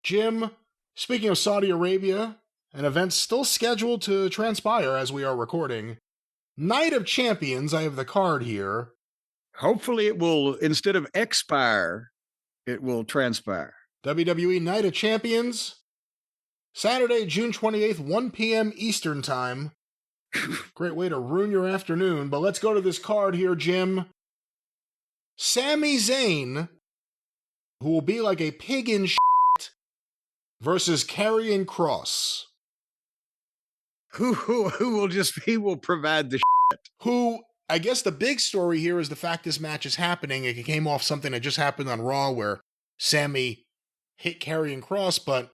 Jim, speaking of Saudi Arabia, an event still scheduled to transpire as we are recording. Night of Champions, I have the card here. Hopefully it will, instead of expire, it will transpire. WWE Night of Champions, Saturday, June 28th, 1 p.m. Eastern Time. Great way to ruin your afternoon, but let's go to this card here, Jim. Sami Zayn, who will be like a pig in shit, versus Karrion Kross. Who will provide the shit. Who, I guess the big story here is the fact this match is happening. It came off something that just happened on Raw where Sami hit Karrion Kross, but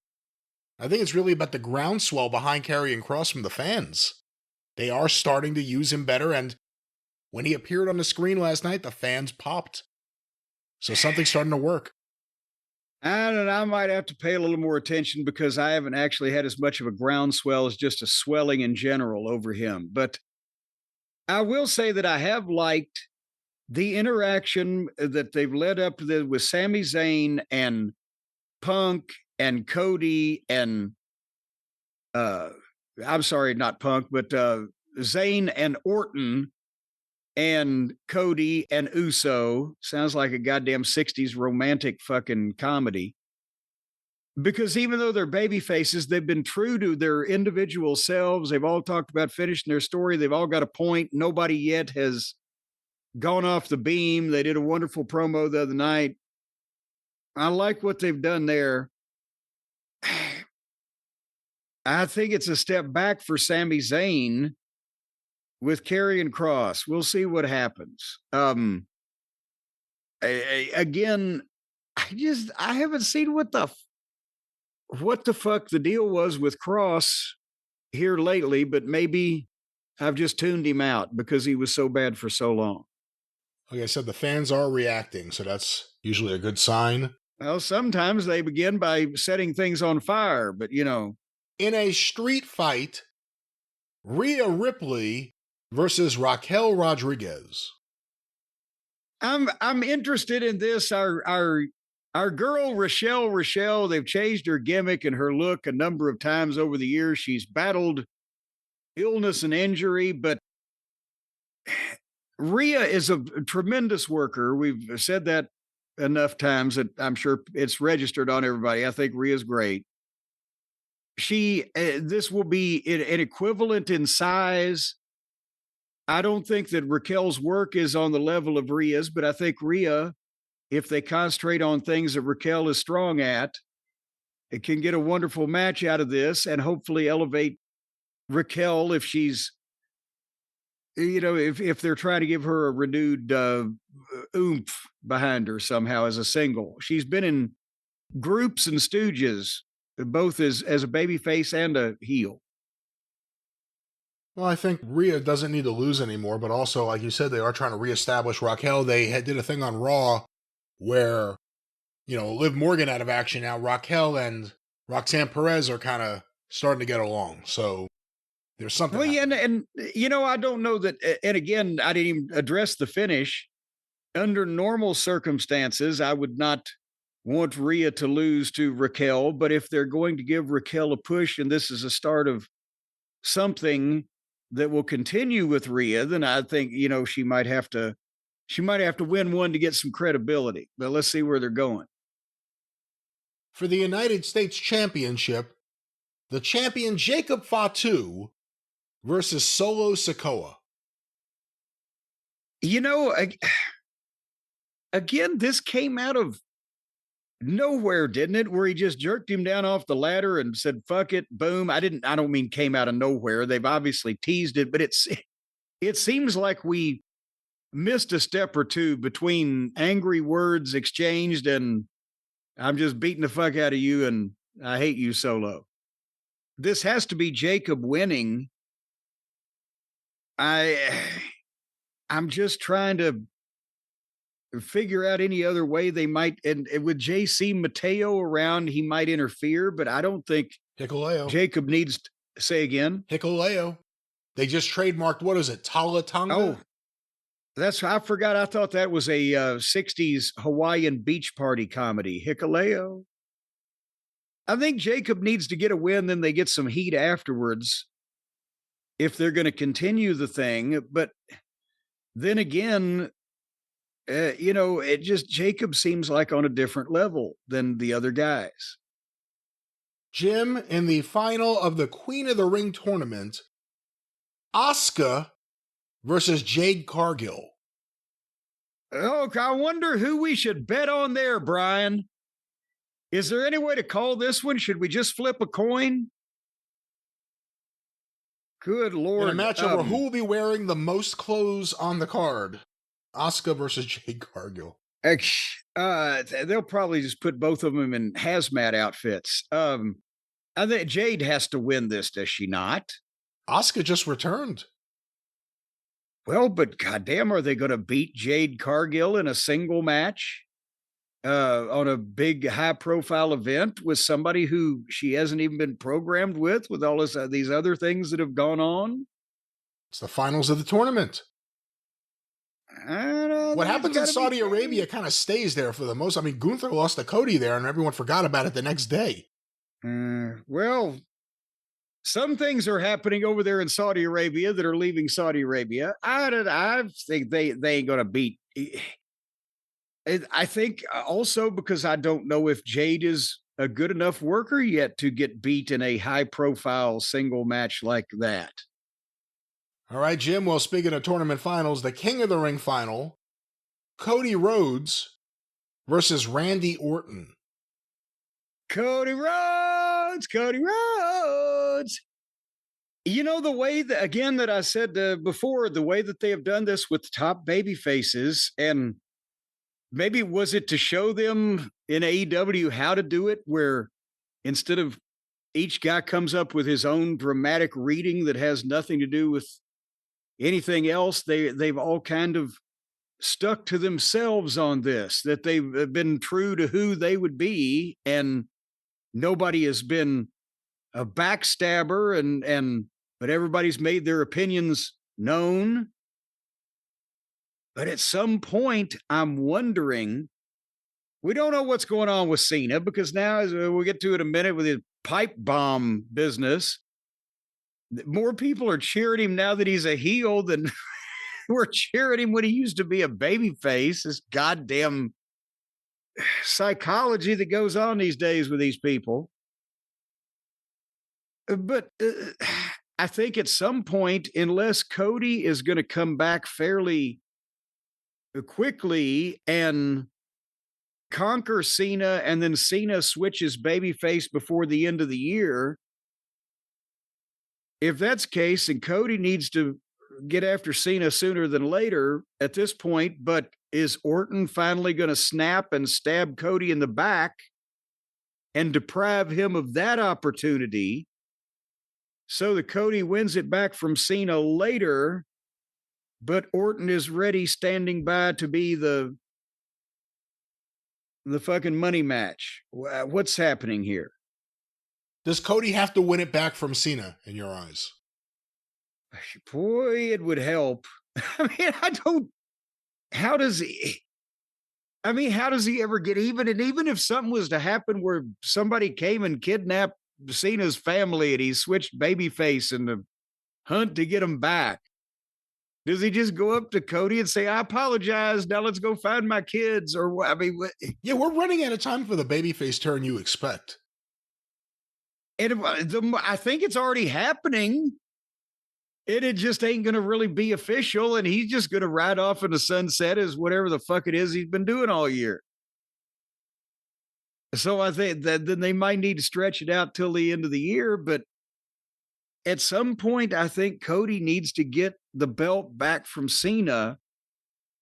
I think it's really about the groundswell behind Karrion Kross from the fans. They are starting to use him better, and when he appeared on the screen last night, the fans popped. So something's starting to work. And I might have to pay a little more attention because I haven't actually had as much of a groundswell as just a swelling in general over him. But I will say that I have liked the interaction that they've led up to with Sami Zayn and Punk and Cody and I'm sorry, not Punk, but Zayn and Orton and Cody and Uso. Sounds like a goddamn 60s romantic fucking comedy. Because even though they're baby faces, they've been true to their individual selves. They've all talked about finishing their story. They've all got a point. Nobody yet has gone off the beam. They did a wonderful promo the other night. I like what they've done there. I think it's a step back for Sami Zayn with Karrion Kross. We'll see what happens. Again, I haven't seen what the fuck the deal was with Kross here lately, but maybe I've just tuned him out because he was so bad for so long. Like I said, the fans are reacting, so that's usually a good sign. Well, sometimes they begin by setting things on fire, but you know. In a street fight, Rhea Ripley versus Raquel Rodriguez. I'm interested in this. Our girl Rochelle, they've changed her gimmick and her look a number of times over the years. She's battled illness and injury, but Rhea is a tremendous worker. We've said that enough times that I'm sure it's registered on everybody. I think Rhea's great. This will be an equivalent in size. I don't think that Raquel's work is on the level of Rhea's, but I think Rhea, if they concentrate on things that Raquel is strong at, it can get a wonderful match out of this and hopefully elevate Raquel if she's, if they're trying to give her a renewed oomph behind her somehow as a single. She's been in groups and stooges, both as a baby face and a heel. Well, I think Rhea doesn't need to lose anymore, but also, like you said, they are trying to reestablish Raquel. They did a thing on Raw where, Liv Morgan out of action now. Raquel and Roxanne Perez are kind of starting to get along. So there's something. Well, yeah, and I don't know that. And again, I didn't even address the finish. Under normal circumstances, I would not want Rhea to lose to Raquel. But if they're going to give Raquel a push, and this is a start of something that will continue with Rhea, then I think she might have to win one to get some credibility. But let's see where they're going. For the United States Championship, the champion Jacob Fatu versus Solo Sikoa. Again, this came out of nowhere, didn't it? Where he just jerked him down off the ladder and said, fuck it, boom. I don't mean came out of nowhere. They've obviously teased it, but it seems like we missed a step or two between angry words exchanged and I'm just beating the fuck out of you and I hate you, Solo. This has to be Jacob winning. I'm just trying to figure out any other way they might, and with JC Mateo around, he might interfere, but I don't think Hikuleo. Jacob needs to say again. Hikuleo. They just trademarked, what is it, Tala Tonga? Oh, I forgot. I thought that was a 60s Hawaiian beach party comedy. Hikuleo. I think Jacob needs to get a win, then they get some heat afterwards if they're going to continue the thing. But then again, it just Jacob seems like on a different level than the other guys. Jim, in the final of the Queen of the Ring tournament, Asuka versus Jade Cargill. Oh, I wonder who we should bet on there, Brian. Is there any way to call this one? Should we just flip a coin? Good Lord. In a match over who will be wearing the most clothes on the card. Asuka versus Jade Cargill. They'll probably just put both of them in hazmat outfits. I think Jade has to win this, does she not? Asuka just returned. Well, but goddamn, are they going to beat Jade Cargill in a single match on a big high-profile event with somebody who she hasn't even been programmed with all these other things that have gone on? It's the finals of the tournament. What happens in Saudi Arabia kind of stays there for the most. I mean, Gunther lost to Cody there, and everyone forgot about it the next day. Well, some things are happening over there in Saudi Arabia that are leaving Saudi Arabia. I think they ain't going to beat. I think also because I don't know if Jade is a good enough worker yet to get beat in a high-profile single match like that. All right, Jim. Well, speaking of tournament finals, the King of the Ring final, Cody Rhodes versus Randy Orton. Cody Rhodes. You know, the way that, again, that I said before, the way that they have done this with top baby faces, and maybe was it to show them in AEW how to do it, where instead of each guy comes up with his own dramatic reading that has nothing to do with anything else, they've all kind of stuck to themselves on this, that they've been true to who they would be, and nobody has been a backstabber, but everybody's made their opinions known. But at some point, I'm wondering, we don't know what's going on with Cena, because now, as we'll get to it in a minute with his pipe bomb business, more people are cheering him now that he's a heel than were cheering him when he used to be a babyface. This goddamn psychology that goes on these days with these people. But I think at some point, unless Cody is going to come back fairly quickly and conquer Cena, and then Cena switches babyface before the end of the year, if that's the case, and Cody needs to get after Cena sooner than later at this point, but is Orton finally going to snap and stab Cody in the back and deprive him of that opportunity so that Cody wins it back from Cena later, but Orton is ready, standing by to be the fucking money match? What's happening here? Does Cody have to win it back from Cena in your eyes? Boy, it would help. I mean, how does he ever get even? And even if something was to happen where somebody came and kidnapped Cena's family and he switched babyface in the hunt to get him back, does he just go up to Cody and say, I apologize, now let's go find my kids? Or what? I mean, yeah, we're running out of time for the babyface turn you expect. And I think it's already happening. It just ain't going to really be official, and he's just going to ride off in the sunset as whatever the fuck it is he's been doing all year. So I think that then they might need to stretch it out till the end of the year, but at some point, I think Cody needs to get the belt back from Cena,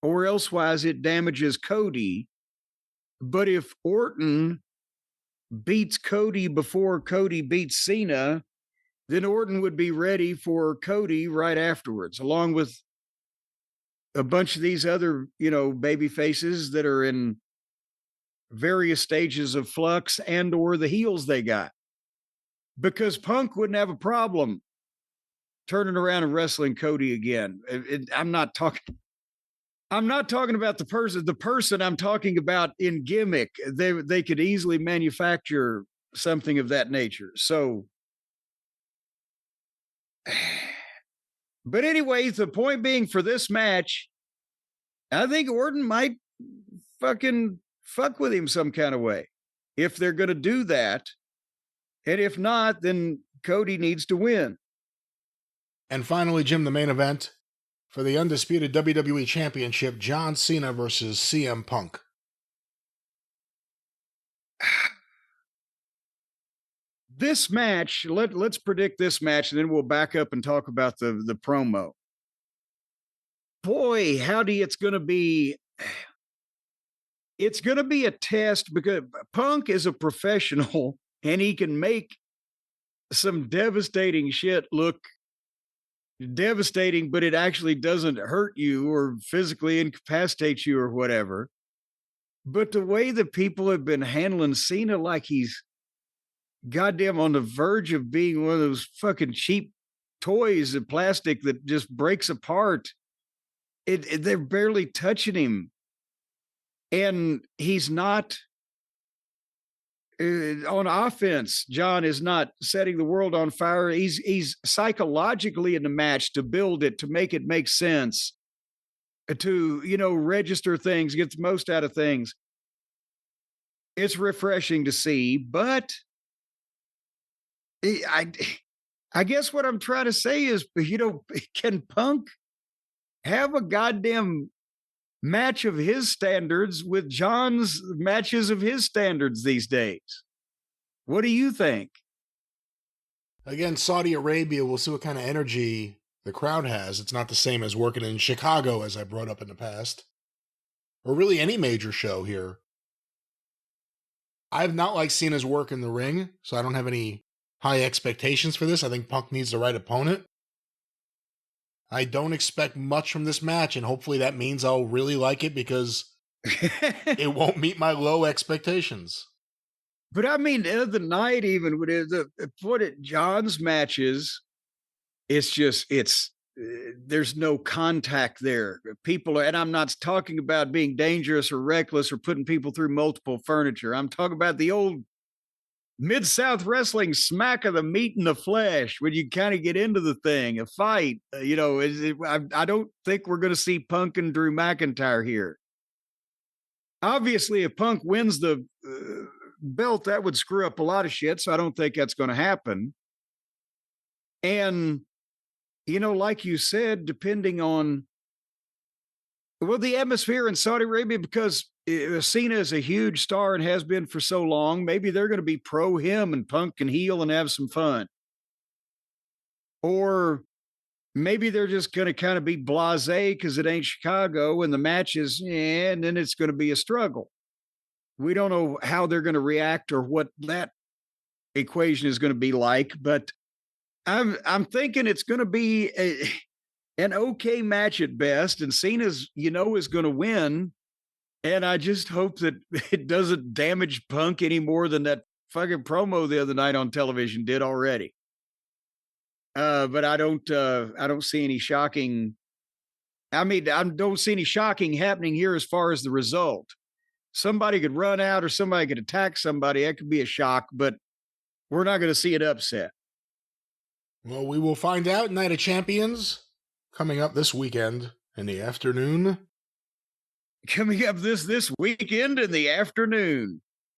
or elsewise it damages Cody. But if Orton beats Cody before Cody beats Cena, then Orton would be ready for Cody right afterwards, along with a bunch of these other, baby faces that are in various stages of flux and or the heels they got. Because Punk wouldn't have a problem turning around and wrestling Cody again. I'm not talking about the person. The person I'm talking about in gimmick, they could easily manufacture something of that nature. So, but anyways, the point being for this match, I think Orton might fucking fuck with him some kind of way if they're going to do that. And if not, then Cody needs to win. And finally, Jim, the main event for the undisputed WWE Championship, John Cena versus CM Punk. This match, let's predict this match, and then we'll back up and talk about the promo. Boy, howdy, it's going to be a test because Punk is a professional and he can make some devastating shit look devastating, but it actually doesn't hurt you or physically incapacitate you or whatever. But the way that people have been handling Cena like he's goddamn on the verge of being one of those fucking cheap toys of plastic that just breaks apart. They're barely touching him. And he's not on offense. John is not setting the world on fire. He's psychologically in the match to build it, to make it make sense, to, register things, get the most out of things. It's refreshing to see, but I guess what I'm trying to say is, can Punk have a goddamn match of his standards with John's matches of his standards these days? What do you think? Again, Saudi Arabia, we'll see what kind of energy the crowd has. It's not the same as working in Chicago, as I brought up in the past, or really any major show here. I've not liked Cena's work in the ring, so I don't have any high expectations for this. I think Punk needs the right opponent. I don't expect much from this match, and hopefully that means I'll really like it because it won't meet my low expectations. But I mean, the other night, even with John's matches, there's no contact there. People are, and I'm not talking about being dangerous or reckless or putting people through multiple furniture. I'm talking about the old Mid-South wrestling smack of the meat and the flesh when you kind of get into the thing, a fight. I don't think we're going to see Punk and Drew McIntyre here. Obviously, if Punk wins the belt, that would screw up a lot of shit, so I don't think that's going to happen. And, like you said, depending on, the atmosphere in Saudi Arabia, because Cena is a huge star and has been for so long, maybe they're going to be pro him and Punk can heel and have some fun. Or maybe they're just going to kind of be blasé because it ain't Chicago and the match is, and then it's going to be a struggle. We don't know how they're going to react or what that equation is going to be like, but I'm thinking it's going to be an okay match at best, and Cena's, is going to win. And I just hope that it doesn't damage Punk any more than that fucking promo the other night on television did already. But I don't see any shocking. I don't see any shocking happening here as far as the result. Somebody could run out or somebody could attack somebody. That could be a shock, but we're not going to see it upset. Well, we will find out. Night of Champions coming up this weekend in the afternoon. Coming up this weekend in the afternoon.